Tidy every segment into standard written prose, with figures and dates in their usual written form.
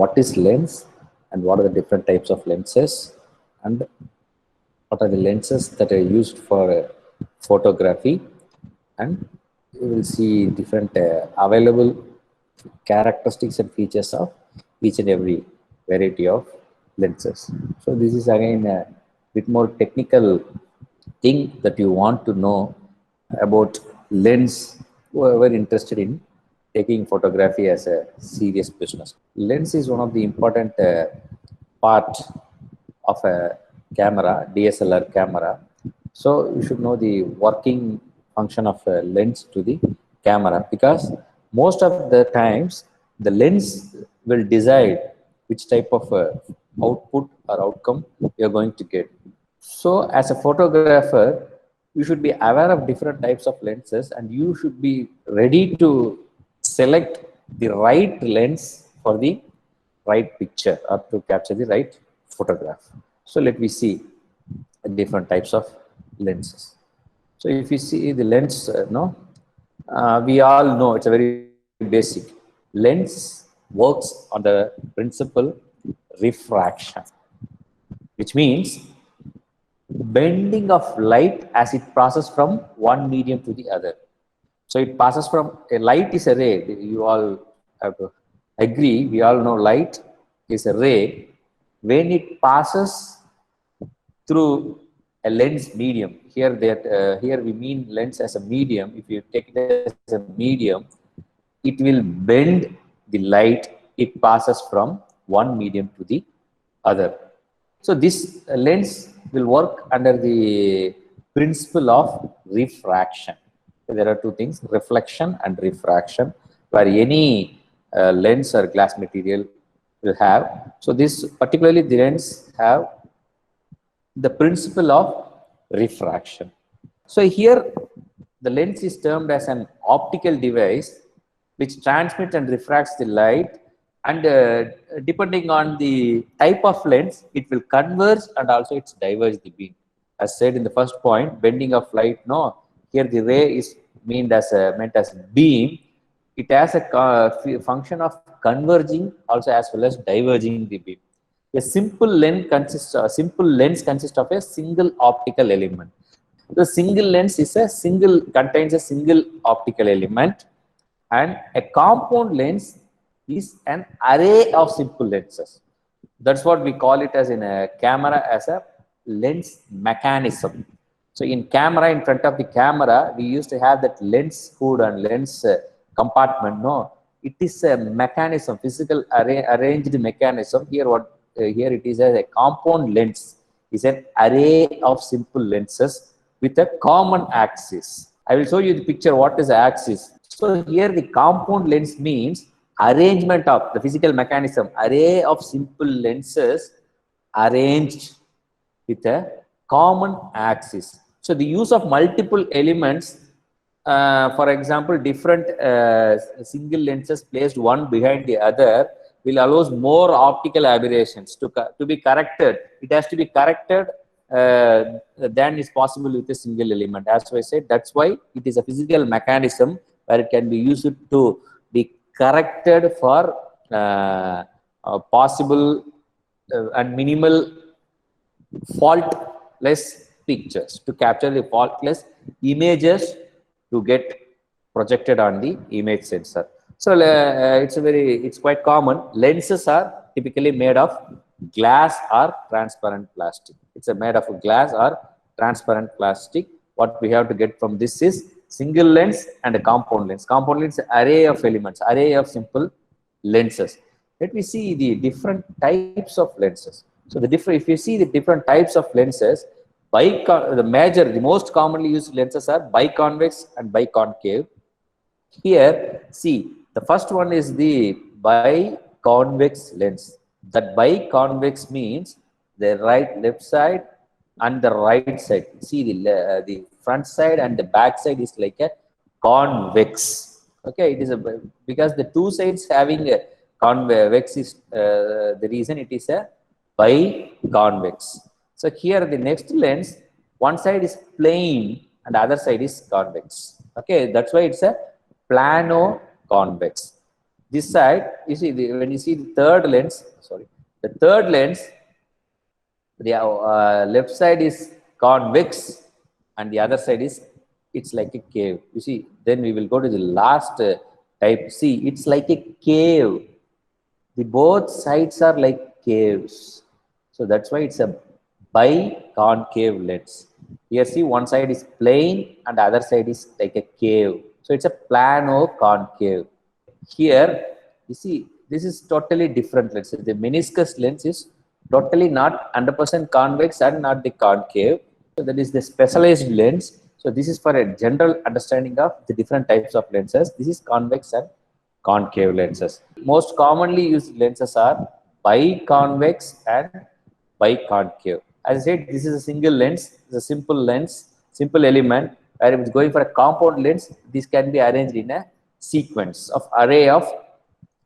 what is lens and what are the different types of lenses and what are the lenses that are used for photography, and you will see different available characteristics and features of each and every variety of lenses. So this is again a bit more technical thing that you want to know about lens, whoever interested in taking photography as a serious business. Lens is one of the important part of a camera, DSLR camera. So you should know the working function of a lens to the camera, because most of the times the lens will decide which type of output or outcome you are going to get. So as a photographer, you should be aware of different types of lenses, and you should be ready to select the right lens for the right picture or to capture the right photograph. So let me see different types of lenses. So if you see the lens, we all know it's a very basic. Lens works on the principle refraction, which means bending of light as it passes from one medium to the other. So it passes from, a light is a ray. You all have to agree. We all know light is a ray. When it passes through a lens medium, here we mean lens as a medium. If you take it as a medium, it will bend the light. It passes from one medium to the other. So this lens will work under the principle of refraction. There are two things, reflection and refraction, where any lens or glass material will have. So this particularly the lens have the principle of refraction. So here the lens is termed as an optical device which transmits and refracts the light, and depending on the type of lens, it will converge and also it's diverge the beam. As said in the first point, bending of light, no, here the ray is meant as beam. It has a function of converging also as well as diverging the beam. A simple lens consists of a single optical element. The single lens contains a single optical element, and a compound lens is an array of simple lenses. That's what we call it as in a camera, as a lens mechanism. So in camera, in front of the camera, we used to have that lens hood and lens compartment. No, it is a mechanism, physical arranged mechanism. Here it is as a compound lens is an array of simple lenses with a common axis. I will show you the picture what is the axis. So here the compound lens means arrangement of the physical mechanism, array of simple lenses arranged with a common axis. So the use of multiple elements, for example, different single lenses placed one behind the other, will allows more optical aberrations to be corrected. It has to be corrected than is possible with a single element. As I said, that's why it is a physical mechanism where it can be used to be corrected for possible and minimal faultless pictures, to capture the faultless images to get projected on the image sensor. So it's quite common. Lenses are typically made of glass or transparent plastic. It's made of glass or transparent plastic. What we have to get from this is single lens and a compound lens. Compound lens is an array of elements, array of simple lenses. Let me see the different types of lenses. So if you see the different types of lenses, the most commonly used lenses are biconvex and biconcave. Here, see, the first one is the biconvex lens. That biconvex means the left side and the right side. See, the front side and the back side is like a convex. Okay, it is because the two sides having a convex is the reason it is a biconvex. So here the next lens, one side is plane and the other side is convex. Okay, that's why it's a plano convex. This side, you see, when you see the third lens, sorry, the third lens, the left side is convex and the other side is, it's like a cave. You see, then we will go to the last type. See, it's like a cave. The both sides are like caves. So that's why it's a biconcave lens. Here see, one side is plane and the other side is like a cave. So it's a plano concave. Here, you see, this is totally different lens. The meniscus lens is totally not 100% convex and not the concave. So that is the specialized lens. So this is for a general understanding of the different types of lenses. This is convex and concave lenses. Most commonly used lenses are biconvex and biconcave. As I said, this is a single lens, it's a simple lens, simple element. Where if it's going for a compound lens, this can be arranged in a sequence of array of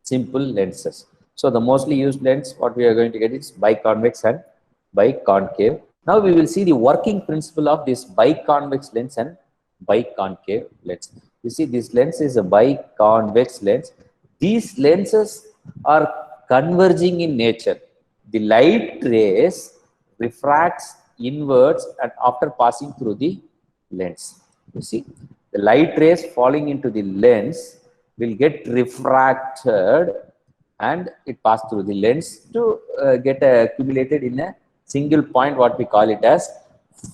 simple lenses. So the mostly used lens, what we are going to get is biconvex and biconcave. Now we will see the working principle of this biconvex lens and biconcave lens. You see, this lens is a biconvex lens. These lenses are converging in nature. The light rays refracts inwards and after passing through the lens. You see, the light rays falling into the lens will get refracted and it pass through the lens to get accumulated in a single point, what we call it as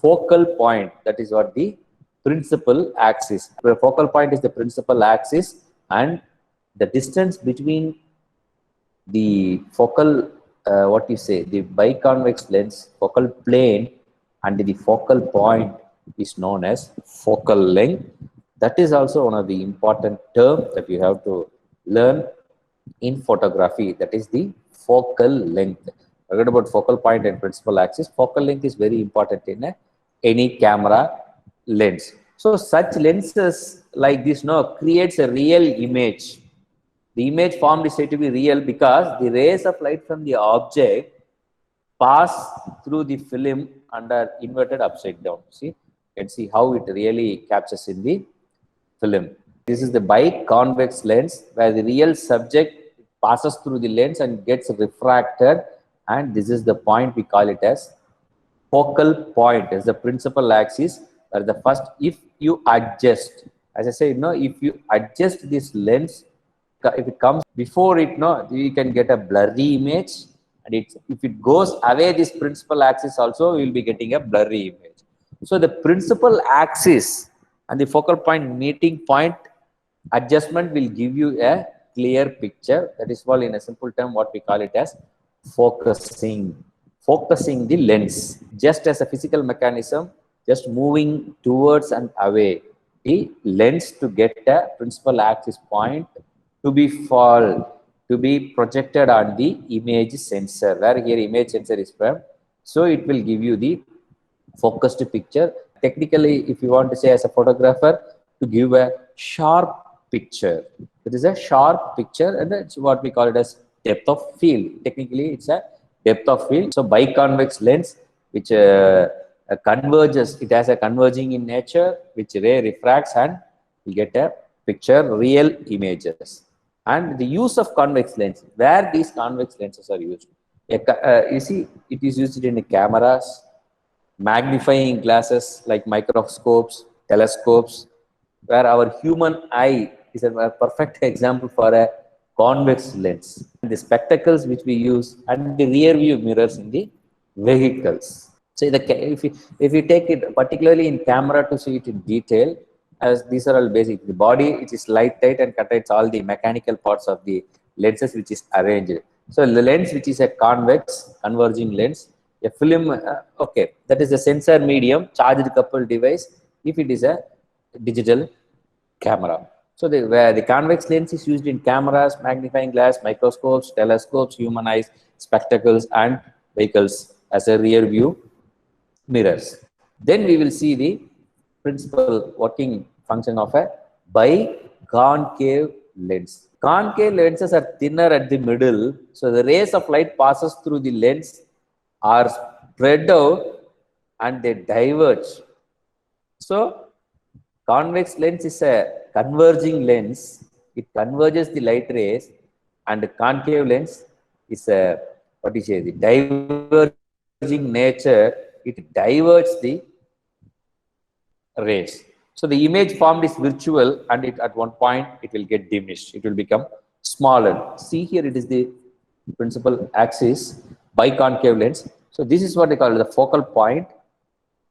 focal point. That is what the principal axis. The focal point is the principal axis, and the distance between the focal, what you say, the biconvex lens focal plane and the focal point is known as focal length. That is also one of the important terms that you have to learn in photography. That is the focal length. Forget about focal point and principal axis. Focal length is very important in any camera lens. So such lenses like this creates a real image. The image formed is said to be real because the rays of light from the object pass through the film under inverted upside down. See, you can see how it really captures in the film. This is the biconvex lens where the real subject passes through the lens and gets refracted, and this is the point we call it as focal point as the principal axis. Or the first, if you adjust, as I say, if you adjust this lens, if it comes before it, you can get a blurry image, and if it goes away this principal axis also, we will be getting a blurry image. So the principal axis and the focal point meeting point adjustment will give you a clear picture. That is called, in a simple term, what we call it as focusing. Focusing the lens, just as a physical mechanism, just moving towards and away the lens to get a principal axis point to be projected on the image sensor, where here image sensor is from. So it will give you the focused picture. Technically, if you want to say as a photographer, to give a sharp picture, it is a sharp picture, and that's what we call it as depth of field. Technically, it's a depth of field. So biconvex lens, which converges, it has a converging in nature, which ray refracts and you get a picture, real images. And the use of convex lens, where these convex lenses are used. You see, it is used in cameras, magnifying glasses like microscopes, telescopes, where our human eye is a perfect example for a convex lens. The spectacles which we use and the rear view mirrors in the vehicles. So if you take it particularly in camera to see it in detail, as these are all basic. The body, it is light tight and contains all the mechanical parts of the lenses which is arranged. So the lens which is a convex converging lens, a film, okay, that is a sensor medium, charged coupled device if it is a digital camera. So where the convex lens is used in cameras, magnifying glass, microscopes, telescopes, human eyes, spectacles, and vehicles as a rear view mirrors. Then we will see the principal working function of a biconcave lens. Concave lenses are thinner at the middle, so the rays of light passes through the lens are spread out and they diverge. So convex lens is a converging lens. It converges the light rays and the concave lens is a, what is it, the diverging nature. It diverts the rays. So the image formed is virtual, and it at one point it will get diminished. It will become smaller. See here, it is the principal axis biconcave lens. So this is what they call the focal point,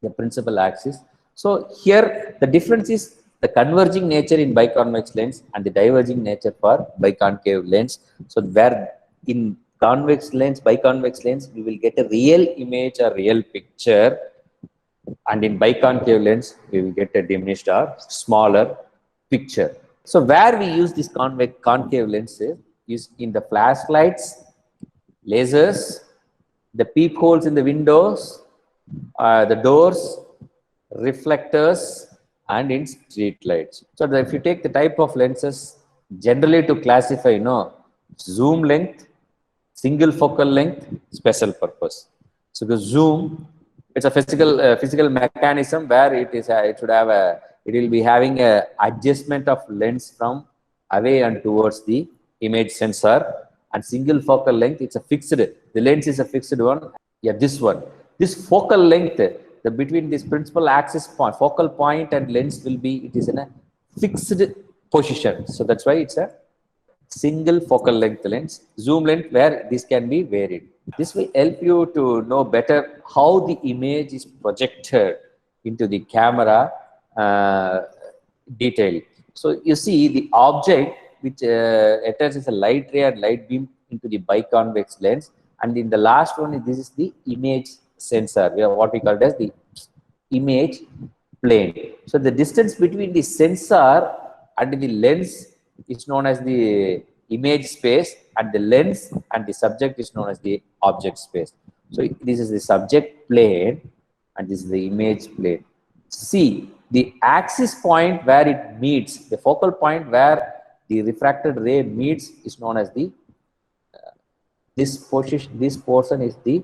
the principal axis. So here the difference is the converging nature in biconvex lens and the diverging nature for biconcave lens. So where in convex lens, biconvex lens, we will get a real image or real picture, and in biconcave lens we will get a diminished or smaller picture. So where we use this concave lenses is in the flashlights, lasers, the peepholes in the windows, the doors, reflectors, and in street lights. So if you take the type of lenses generally to classify, zoom length, single focal length, special purpose. So the zoom, it's a physical mechanism where it will be having a adjustment of lens from away and towards the image sensor. And single focal length, it's a fixed, the lens is a fixed one. Yeah, this one, this focal length, the between this principal axis point, focal point and lens will be, it is in a fixed position. So that's why it's a single focal length lens. Zoom length, where this can be varied. This will help you to know better how the image is projected into the camera detail. So you see the object which attaches a light ray and light beam into the biconvex lens, and in the last one, this is the image sensor, where what we call it as the image plane. So the distance between the sensor and the lens is known as the image space, and the lens and the subject is known as the object space. So this is the subject plane and this is the image plane. See, the axis point where it meets, the focal point where the refracted ray meets, is known as the this portion is the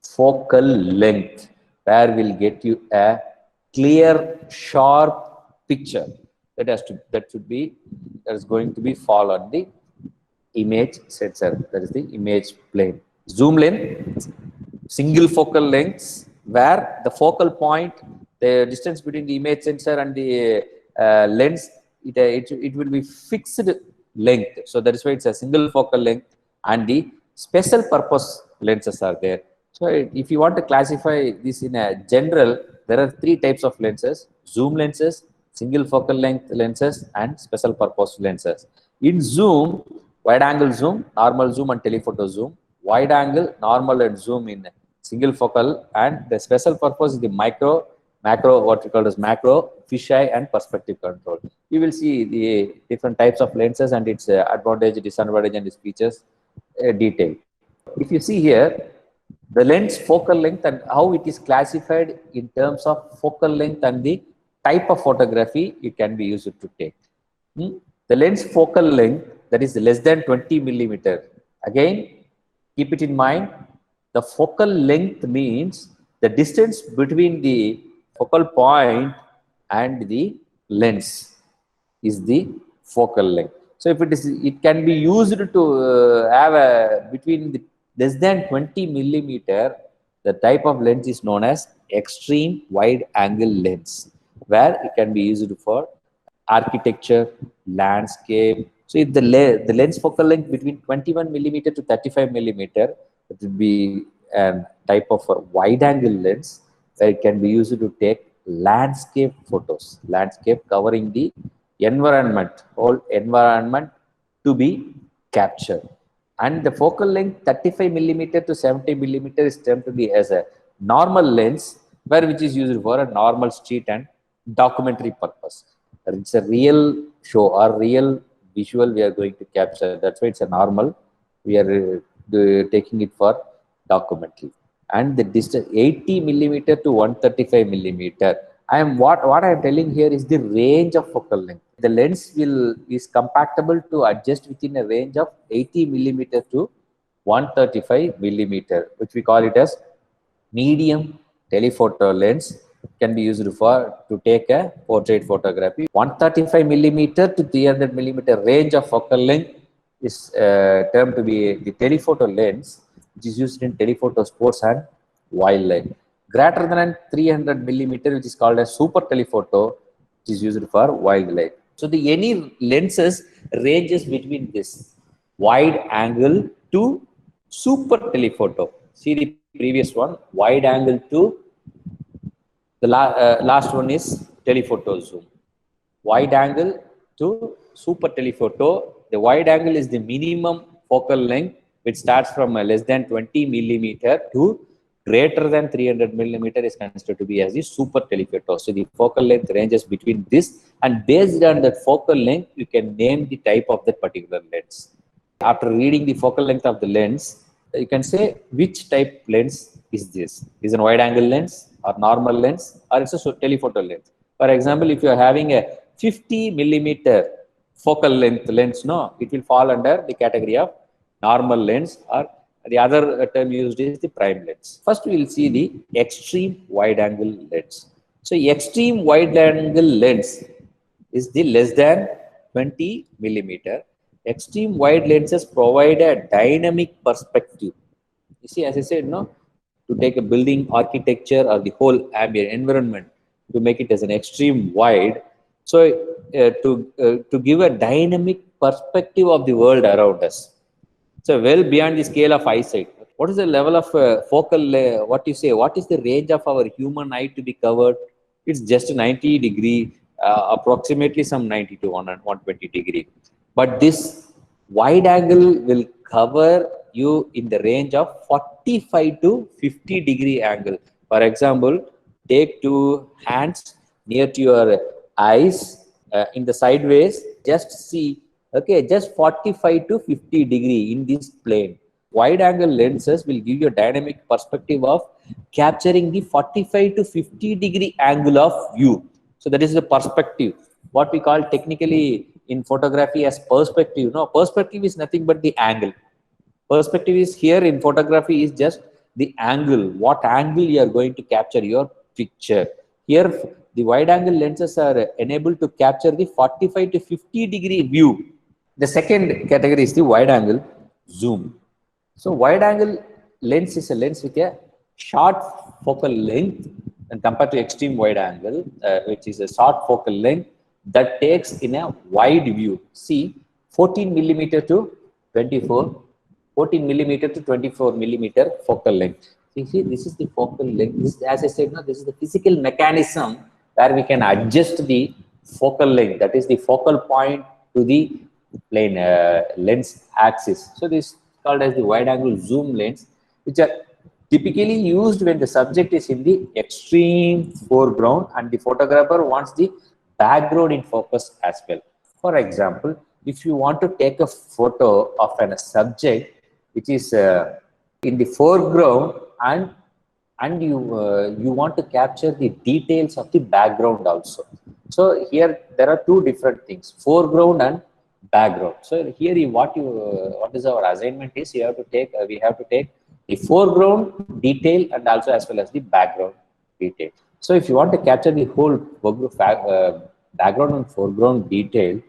focal length, where we'll get you a clear, sharp picture. That is going to be fall on the image sensor. That is the image plane. Zoom length, single focal lengths, where the focal point, the distance between the image sensor and the lens, it will be fixed length. So that is why it's a single focal length, and the special purpose lenses are there. So if you want to classify this in a general, there are three types of lenses: zoom lenses, single focal length lenses, and special purpose lenses. In zoom, wide angle zoom, normal zoom, and telephoto zoom. Wide angle, normal, and zoom in single focal, and the special purpose is the macro, what we call as macro, fisheye, and perspective control. You will see the different types of lenses and its advantage, disadvantage, and its features detail. If you see here, the lens focal length and how it is classified in terms of focal length and the type of photography it can be used to take. The lens focal length, that is less than 20 millimeter. Again, keep it in mind, the focal length means the distance between the focal point and the lens is the focal length. So if it can be used to have a between the less than 20 millimeter, the type of lens is known as extreme wide angle lens, where it can be used for architecture, landscape. So if the lens focal length between 21 millimeter to 35 millimeter, it will be a type of a wide angle lens, where it can be used to take landscape photos, landscape covering the environment, whole environment to be captured. And the focal length 35 millimeter to 70 millimeter is termed to be as a normal lens, which is used for a normal street and documentary purpose. It's a real show or real visual we are going to capture. That's why it's a normal. We are taking it for documentary. And the distance 80 millimeter to 135 millimeter. What I am telling here is the range of focal length. The lens is compatible to adjust within a range of 80 millimeter to 135 millimeter, which we call it as medium telephoto lens. Can be used to take a portrait photography. 135 millimeter to 300 millimeter range of focal length is termed to be the telephoto lens, which is used in telephoto sports and wildlife. Greater than 300 millimeter, which is called as super telephoto, which is used for wildlife. So the any lenses ranges between this wide angle to super telephoto. See the previous one, wide angle to the last one is telephoto zoom. Wide angle to super telephoto. The wide angle is the minimum focal length, which starts from less than 20 millimeter to greater than 300 millimeter is considered to be as the super telephoto. So the focal length ranges between this, and based on that focal length, you can name the type of that particular lens. After reading the focal length of the lens, you can say which type lens is this. Is it a wide angle lens or normal lens, or it's a telephoto lens. For example, if you are having a 50 millimeter focal length lens, no, it will fall under the category of normal lens, or the other term used is the prime lens. First, we will see the extreme wide angle lens. So, extreme wide angle lens is the less than 20 millimeter. Extreme wide lenses provide a dynamic perspective. You see, as I said, no, to take a building architecture or the whole ambient environment to make it as an extreme wide. So, to give a dynamic perspective of the world around us. So, well beyond the scale of eyesight. What is the level of what you say? What is the range of our human eye to be covered? It's just 90 degree, approximately some 90 to 120 degree. But this wide angle will cover you in the range of 45 to 50 degree angle. For example, take two hands near to your eyes in the sideways, just see, okay, just 45 to 50 degree in this plane. Wide angle lenses will give you a dynamic perspective of capturing the 45 to 50 degree angle of view. So that is the perspective, what we call technically in photography as perspective. No, perspective is nothing but the angle. Perspective is here in photography is just the angle, what angle you are going to capture your picture. Here, the wide angle lenses are enabled to capture the 45 to 50 degree view. The second category is the wide angle zoom. So wide angle lens is a lens with a short focal length and compared to extreme wide angle, which is a short focal length that takes in a wide view. See, 14 millimeter to 24, 14 millimeter to 24 millimeter focal length. See, this is the focal length. This, as I said, no, this is the physical mechanism where we can adjust the focal length, that is the focal point to the plane lens axis. So this is called as the wide angle zoom lens, which are typically used when the subject is in the extreme foreground and the photographer wants the background in focus as well. For example, if you want to take a photo of a subject which is in the foreground and you want to capture the details of the background also. So here there are two different things, foreground and background. So here what is our assignment is, you have to take we have to take the foreground detail and also as well as the background detail. So if you want to capture the whole background and foreground detail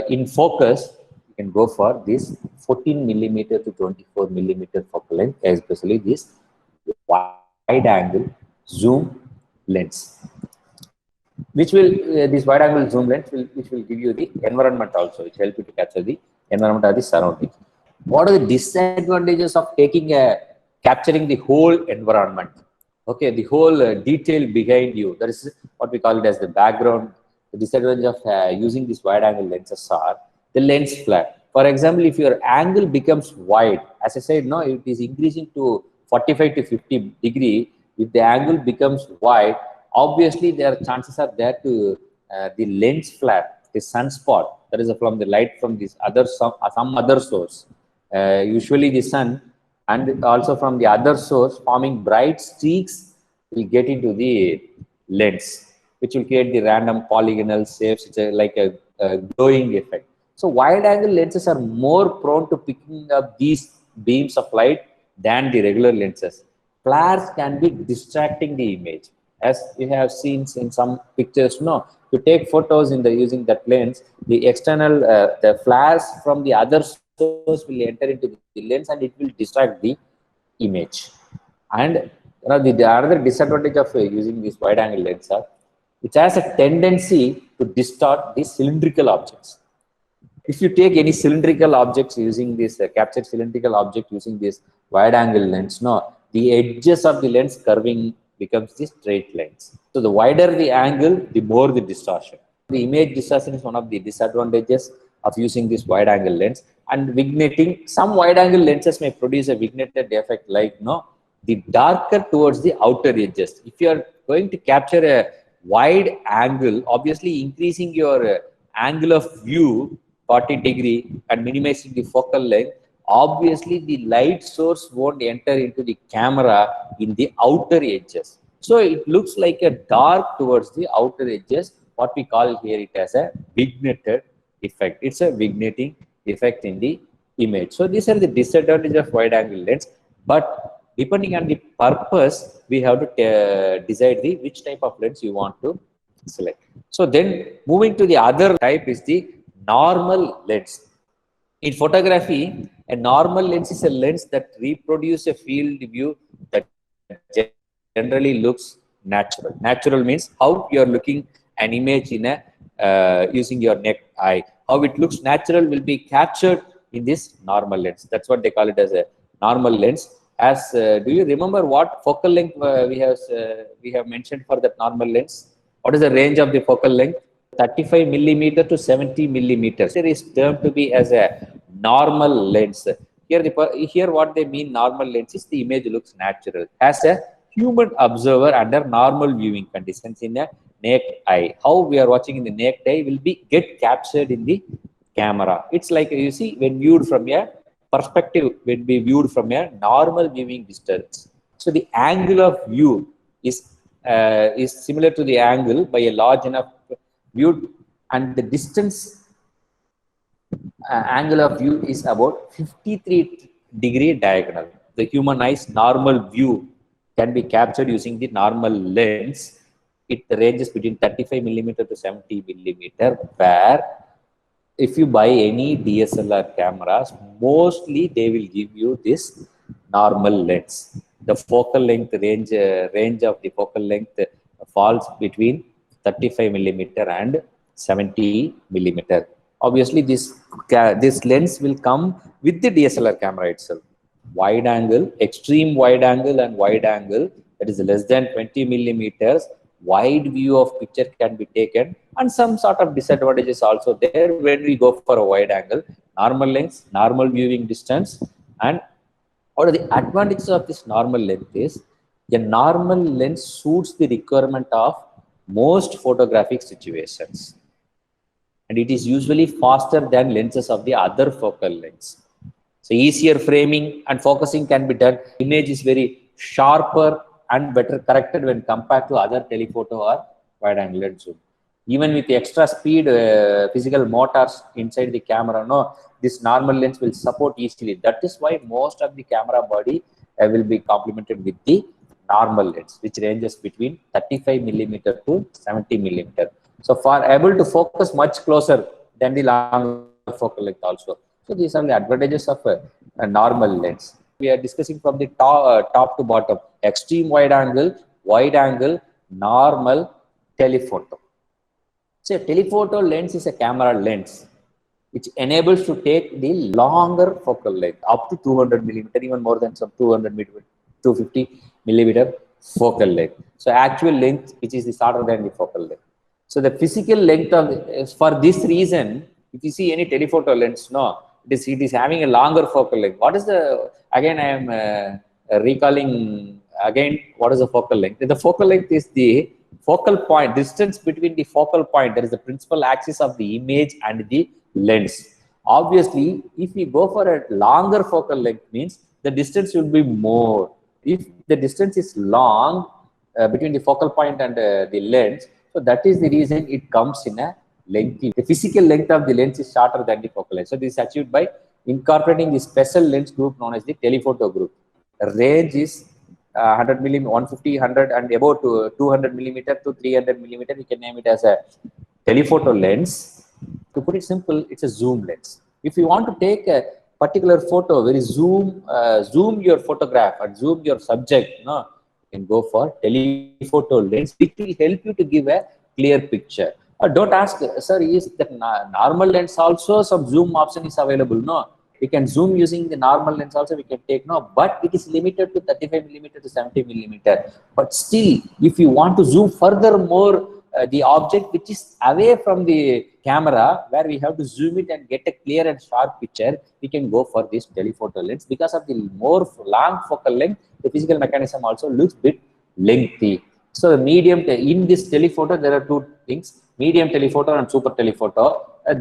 in focus, you can go for this 14 millimeter to 24 millimeter focal length, especially this wide angle zoom lens, which will this wide angle zoom lens which will give you the environment also, which help you to capture the environment or the surroundings. What are the disadvantages of taking capturing the whole environment? Okay, the whole detail behind you, that is what we call it as the background. The disadvantage of using these wide angle lenses are the lens flare. For example, if your angle becomes wide, as I said, no, it is increasing to 45 to 50 degree. If the angle becomes wide, obviously there are chances are there to the lens flare, the sunspot, that is from the light from this other some other source, usually the sun, and also from the other source forming bright streaks will get into the lens, which will create the random polygonal shapes. It's like a glowing effect. So wide angle lenses are more prone to picking up these beams of light than the regular lenses. Flares can be distracting the image, as you have seen in some pictures. No, to take photos in the using that lens, the external the flares from the other source will enter into the lens and it will distract the image. And the other disadvantage of using this wide angle lens are it has a tendency to distort the cylindrical objects. If you take any cylindrical objects using this captured cylindrical object using this wide angle lens, no, the edges of the lens curving becomes the straight lines. So the wider the angle, the more the distortion. The image distortion is one of the disadvantages of using this wide angle lens. And vignetting, some wide angle lenses may produce a vignetted effect like the darker towards the outer edges. If you are going to capture a wide angle, obviously increasing your angle of view 40° and minimizing the focal length, obviously the light source won't enter into the camera in the outer edges. So it looks like a dark towards the outer edges, what we call here it as a vignetted effect. It's a vignetting effect in the image. So these are the disadvantages of wide angle lens, but depending on the purpose, we have to decide which type of lens you want to select. So then moving to the other type is the normal lens. In photography, a normal lens is a lens that reproduces a field view that generally looks natural. Natural means how you are looking an image in a using your naked eye. How it looks natural will be captured in this normal lens. That's what they call it as a normal lens. As do you remember what focal length we have mentioned for that normal lens? What is the range of the focal length? 35 millimeter to 70 millimeters. There is termed to be as a normal lens. Here what they mean normal lens is the image looks natural as a human observer under normal viewing conditions in a naked eye. How we are watching in the naked eye will be get captured in the camera. It's like you see when viewed from a perspective, when we viewed from a normal viewing distance. So the angle of view is similar to the angle by a large enough viewed, and the distance angle of view is about 53° diagonal. The human eye's normal view can be captured using the normal lens. It ranges between 35 millimeter to 70 millimeter, where if you buy any DSLR cameras, mostly they will give you this normal lens. The focal length range of the focal length falls between 35 millimeter and 70 millimeter. Obviously, this lens will come with the DSLR camera itself. Wide angle, extreme wide angle, and wide angle that is less than 20 millimeters. Wide view of picture can be taken, and some sort of disadvantages also there when we go for a wide angle. Normal lens, normal viewing distance, and what are the advantages of this normal lens is a normal lens suits the requirement of most photographic situations, and it is usually faster than lenses of the other focal lengths. So easier framing and focusing can be done. Image is very sharper and better corrected when compared to other telephoto or wide angle lens zoom. Even with the extra speed physical motors inside the camera, this normal lens will support easily. That is why most of the camera body will be complemented with the normal lens, which ranges between 35 millimeter to 70 millimeter. So for able to focus much closer than the longer focal length also. So these are the advantages of a normal lens. We are discussing from the top to bottom: extreme wide angle, normal, telephoto. So a telephoto lens is a camera lens which enables to take the longer focal length up to 200 millimeter, even more than some 200 millimeter, 250 millimeter focal length. So actual length which is shorter than the focal length. So the physical length of for this reason, if you see any telephoto lens, it is having a longer focal length. What is the, again I am recalling again, what is the focal length? The focal length is the focal point, distance between the focal point, that is the principal axis of the image and the lens. Obviously, if we go for a longer focal length, means the distance will be more. If the distance is long between the focal point and the lens, so that is the reason it comes in a lengthy. The physical length of the lens is shorter than the focal length. So this is achieved by incorporating the special lens group known as the telephoto group. The range is 100 millimeter, 150, 100, and about 200 millimeter to 300 millimeter. We can name it as a telephoto lens. To put it simple, it's a zoom lens. If you want to take a particular photo, very zoom your photograph and zoom your subject, no, you can go for telephoto lens, which will help you to give a clear picture. Don't ask, sir, is the normal lens also some zoom option is available? No, we can zoom using the normal lens also, we can take, no, but it is limited to 35 millimeter to 70 millimeter. But still, if you want to zoom further more, the object which is away from the camera, where we have to zoom it and get a clear and sharp picture, we can go for this telephoto lens. Because of the more long focal length, the physical mechanism also looks bit lengthy. So medium, in this telephoto, there are two things: medium telephoto and super telephoto.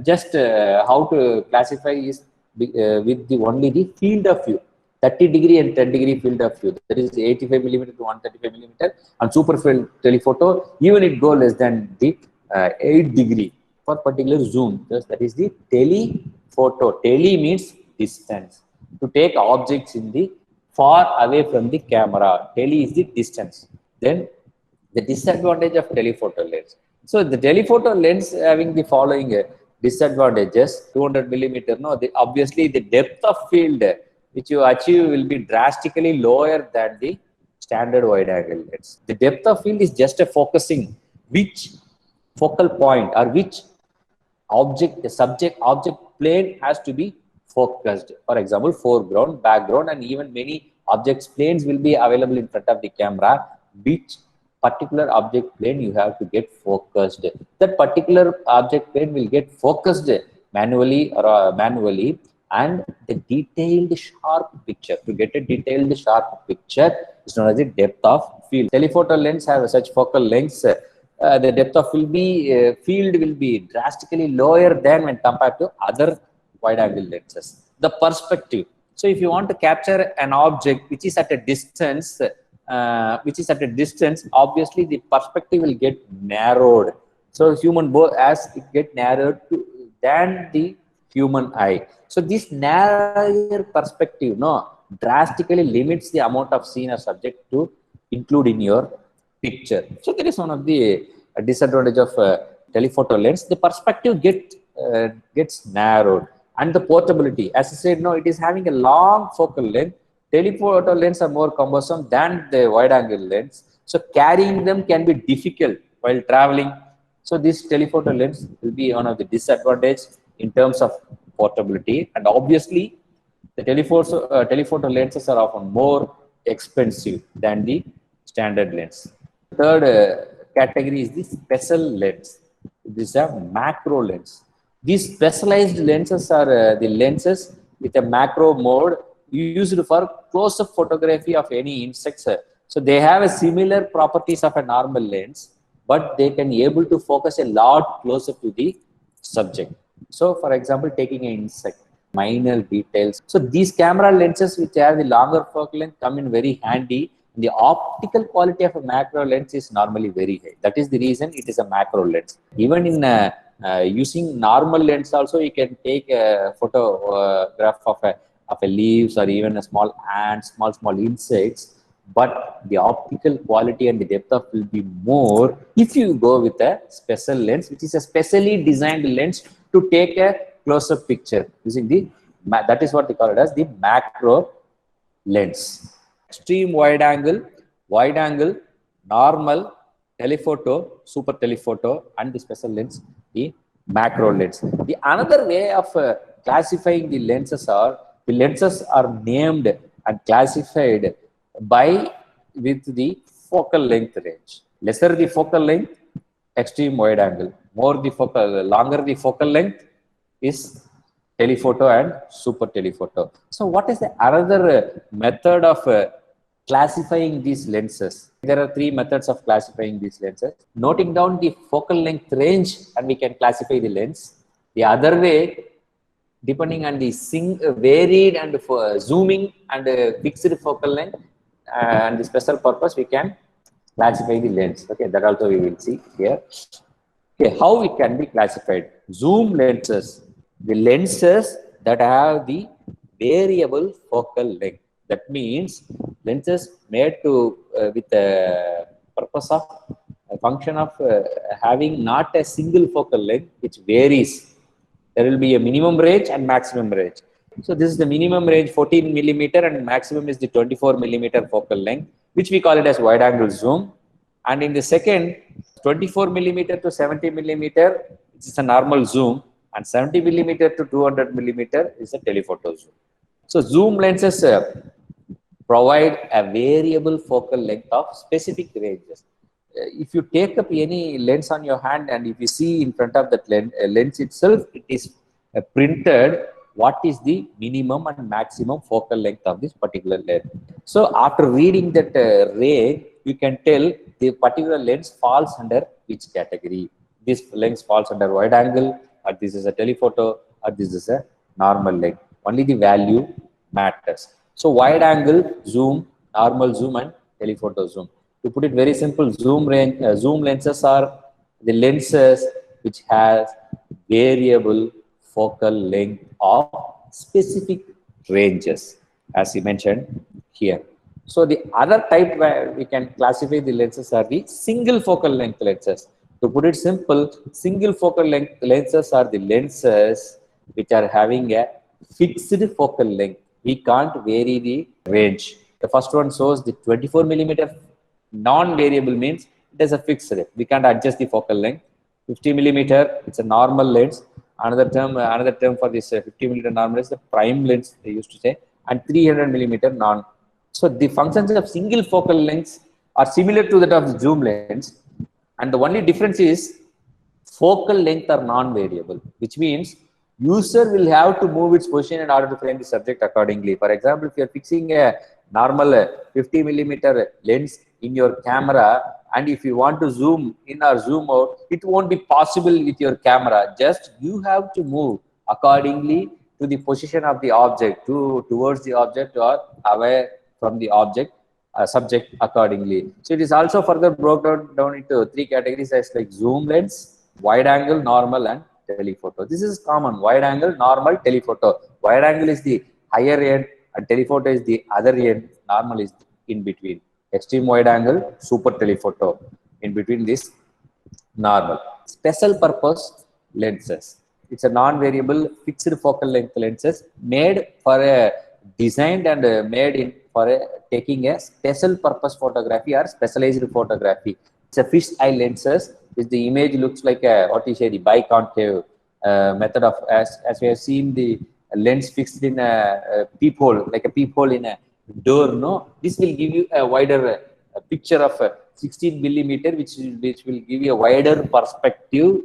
Just how to classify is with the only the field of view. 30-degree and 10-degree field of view. That is 85 millimeter to 135 millimeter. And super field telephoto, even it go less than the 8-degree for particular zoom. Thus, that is the telephoto. Tele means distance. To take objects in the far away from the camera. Tele is the distance. Then the disadvantage of telephoto lens. So the telephoto lens having the following disadvantages: 200 millimeter. No, obviously the depth of field which you achieve will be drastically lower than the standard wide angle lens. The depth of field is just a focusing which focal point or which object, the subject object plane has to be focused. For example, foreground, background, and even many objects planes will be available in front of the camera. Which particular object plane you have to get focused. That particular object plane will get focused manually or manually, and the detailed sharp picture. To get a detailed sharp picture is known as the depth of field. Telephoto lens have such focal lengths. The depth of field will be drastically lower than when compared to other wide angle lenses. The perspective. So if you want to capture an object which is at a distance, obviously the perspective will get narrowed. So human as it get narrowed than the human eye. So this narrower perspective, no, drastically limits the amount of scene or subject to include in your picture. So that is one of the disadvantage of telephoto lens. The perspective gets narrowed, and the portability. As I said, no, it is having a long focal length. Telephoto lens are more cumbersome than the wide angle lens. So carrying them can be difficult while traveling. So this telephoto lens will be one of the disadvantage in terms of portability. And obviously, the telephoto lenses are often more expensive than the standard lens. Third category is the special lens. This is a macro lens. These specialized lenses are the lenses with a macro mode used for close-up photography of any insects. So they have a similar properties of a normal lens, but they can able to focus a lot closer to the subject. So for example, taking an insect, minor details. So these camera lenses which have the longer focal length come in very handy. The optical quality of a macro lens is normally very high. That is the reason it is a macro lens. Even in using normal lens also, you can take a photograph of a leaves or even a small ants, small insects. But the optical quality and the depth of will be more if you go with a special lens, which is a specially designed lens to take a close-up picture using that is what they call it as the macro lens. Extreme wide angle, normal, telephoto, super telephoto, and the special lens, the macro lens. The another way of classifying the lenses are named and classified with the focal length range. Lesser the focal length, extreme wide angle. Longer the focal length is telephoto and super telephoto. So what is the another method of classifying these lenses? There are three methods of classifying these lenses. Noting down the focal length range, and we can classify the lens. The other way, depending on the varied and zooming and fixed focal length and the special purpose, we can classify the lens. Okay, that also we will see here. Okay, how it can be classified? Zoom lenses, the lenses that have the variable focal length. That means lenses made to with a purpose of a function of having not a single focal length which varies. There will be a minimum range and maximum range. So this is the minimum range 14 millimeter and maximum is the 24 millimeter focal length, which we call it as wide angle zoom. And in the second, 24 millimeter to 70 millimeter, which is a normal zoom, and 70 millimeter to 200 millimeter is a telephoto zoom. So zoom lenses provide a variable focal length of specific ranges. If you take up any lens on your hand and if you see in front of that lens itself, it is printed what is the minimum and maximum focal length of this particular lens. So after reading that range, you can tell the particular lens falls under which category. This lens falls under wide angle, or this is a telephoto, or this is a normal length. Only the value matters. So wide angle zoom, normal zoom, and telephoto zoom. To put it very simple, zoom lenses are the lenses which has variable focal length of specific ranges, as you mentioned here. So the other type where we can classify the lenses are the single focal length lenses. To put it simple, single focal length lenses are the lenses which are having a fixed focal length. We can't vary the range. The first one shows the 24 millimeter non-variable means it is a fixed rate. We can't adjust the focal length. 50 millimeter, it's a normal lens. Another term for this 50 millimeter normal is the prime lens, they used to say, and 300 millimeter non. So the functions of single focal lengths are similar to that of the zoom lens, and the only difference is focal length are non-variable, which means user will have to move its position in order to frame the subject accordingly. For example, if you are fixing a normal 50 millimeter lens in your camera, and if you want to zoom in or zoom out, it won't be possible with your camera. Just you have to move accordingly to the position of the object, towards the object or away from the object. Subject accordingly. So it is also further broken down into three categories as like zoom lens, wide angle, normal, and telephoto. This is common: wide angle, normal, telephoto. Wide angle is the higher end and telephoto is the other end. Normal is in between. Extreme wide angle, super telephoto. In between this, normal. Special purpose lenses. It's a non-variable fixed focal length lenses made for a designed and made in for taking a special purpose photography or specialized photography. It's a fish eye lenses, which the image looks like a, what you say, the biconcave method of, as we have seen the lens fixed in a peephole, like a peephole in a door. No, this will give you a wider picture of 16 millimeter, which will give you a wider perspective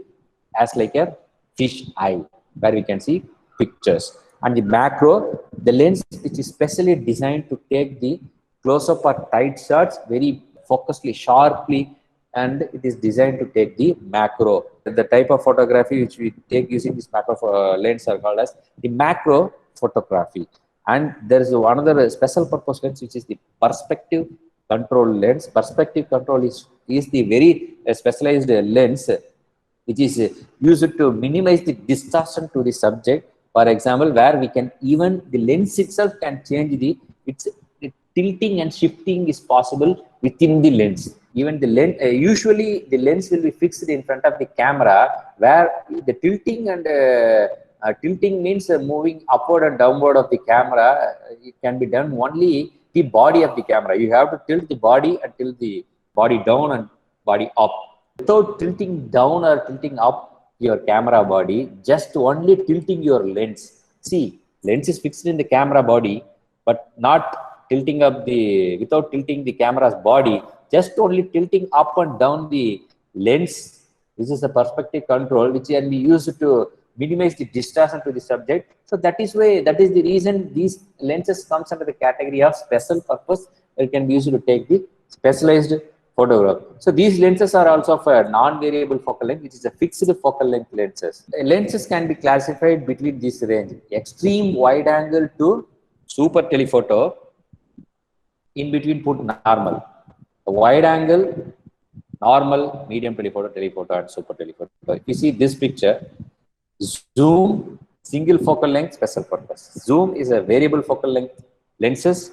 as like a fish eye, where we can see pictures. And the macro, the lens which is specially designed to take the close-up or tight shots very focusedly, sharply, and it is designed to take the macro. The type of photography which we take using this macro lens are called as the macro photography. And there is another special purpose lens which is the perspective control lens. Perspective control is the very specialized lens which is used to minimize the distortion to the subject. For example, where we can even the lens itself can change the tilting and shifting is possible within the lens. Even the lens, usually the lens will be fixed in front of the camera, where the tilting and tilting means moving upward and downward of the camera. It can be done only the body of the camera. You have to tilt the body and tilt the body down and body up. Without tilting down or tilting up your camera body, just only tilting your lens. See, lens is fixed in the camera body, but not tilting up without tilting the camera's body, just only tilting up and down the lens. This is a perspective control which can be used to minimize the distortion to the subject. So that is the reason these lenses comes under the category of special purpose. It can be used to take the specialized photograph. So these lenses are also of a non-variable focal length, which is a fixed focal length lenses. Lenses can be classified between this range: extreme wide angle to super telephoto. In between put normal. Wide angle, normal, medium telephoto, telephoto, and super telephoto. If you see this picture, zoom, single focal length, special purpose. Zoom is a variable focal length lenses.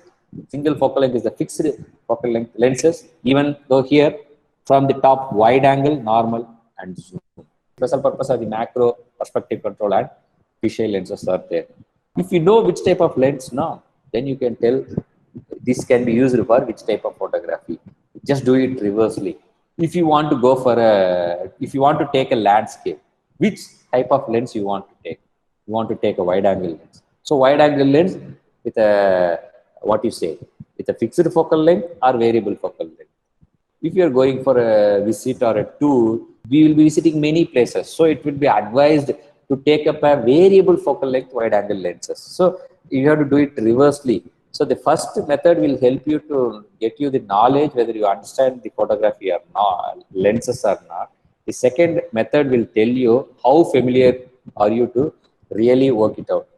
Single focal length is the fixed focal length lenses. Even though here, from the top, wide angle, normal, and zoom. Special purpose are the macro, perspective control, and fisheye lenses are there. If you know which type of lens now, then you can tell this can be used for which type of photography. Just do it reversely. If you want to go for if you want to take a landscape, which type of lens you want to take? You want to take a wide angle lens. So wide angle lens with a, what you say, with a fixed focal length or variable focal length. If you are going for a visit or a tour, we will be visiting many places. So it will be advised to take up a variable focal length wide angle lenses. So you have to do it reversely. So the first method will help you to get you the knowledge whether you understand the photography or not, lenses or not. The second method will tell you how familiar are you to really work it out.